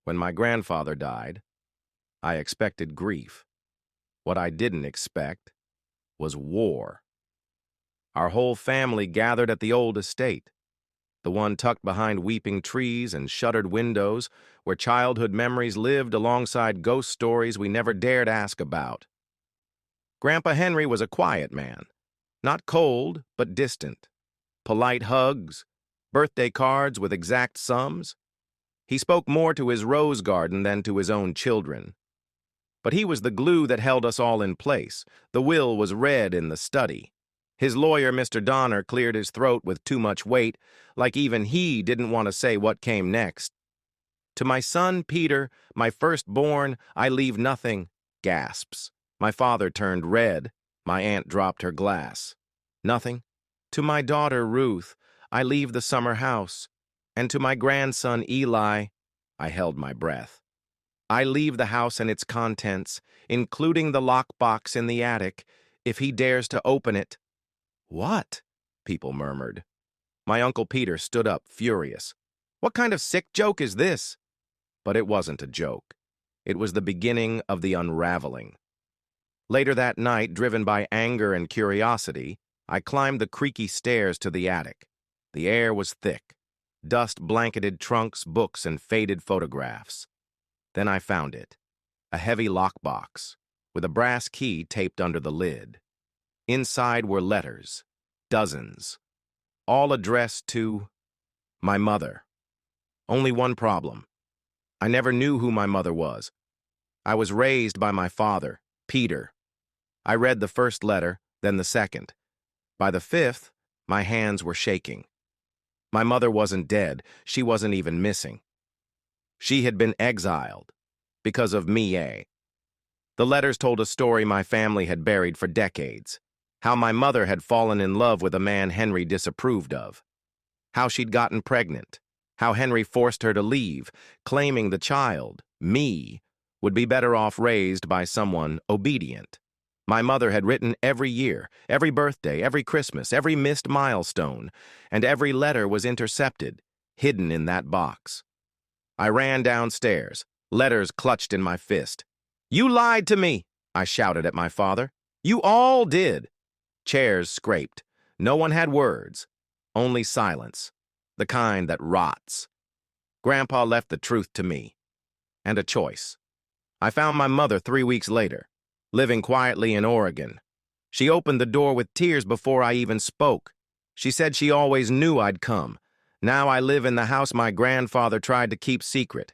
When my grandfather died, I expected grief. What I didn't expect was war. Our whole family gathered at the old estate, the one tucked behind weeping trees and shuttered windows, where childhood memories lived alongside ghost stories we never dared ask about. Grandpa Henry was a quiet man, not cold, but distant. Polite hugs, birthday cards with exact sums. He spoke more to his rose garden than to his own children. But he was the glue that held us all in place. The will was read in the study. His lawyer, Mr. Donner, cleared his throat with too much weight, like even he didn't want to say what came next. To my son, Peter, my firstborn, I leave nothing, gasps. My father turned red. My aunt dropped her glass. Nothing? To my daughter, Ruth, I leave the summer house. And to my grandson, Eli, I held my breath. I leave the house and its contents, including the lockbox in the attic, if he dares to open it. What? People murmured. My Uncle Peter stood up, furious. What kind of sick joke is this? But it wasn't a joke. It was the beginning of the unraveling. Later that night, driven by anger and curiosity, I climbed the creaky stairs to the attic. The air was thick. Dust blanketed trunks, books, and faded photographs. Then I found it, a heavy lockbox, with a brass key taped under the lid. Inside were letters, dozens, all addressed to my mother. Only one problem. I never knew who my mother was. I was raised by my father, Peter. I read the first letter, then the second. By the fifth, my hands were shaking. My mother wasn't dead. She wasn't even missing. She had been exiled because of me. The letters told a story my family had buried for decades. How my mother had fallen in love with a man Henry disapproved of. How she'd gotten pregnant. How Henry forced her to leave, claiming the child, me, would be better off raised by someone obedient. My mother had written every year, every birthday, every Christmas, every missed milestone, and every letter was intercepted, hidden in that box. I ran downstairs, letters clutched in my fist. "You lied to me," I shouted at my father. "You all did." Chairs scraped. No one had words, only silence, the kind that rots. Grandpa left the truth to me, and a choice. I found my mother 3 weeks later, living quietly in Oregon. She opened the door with tears before I even spoke. She said she always knew I'd come. Now I live in the house my grandfather tried to keep secret.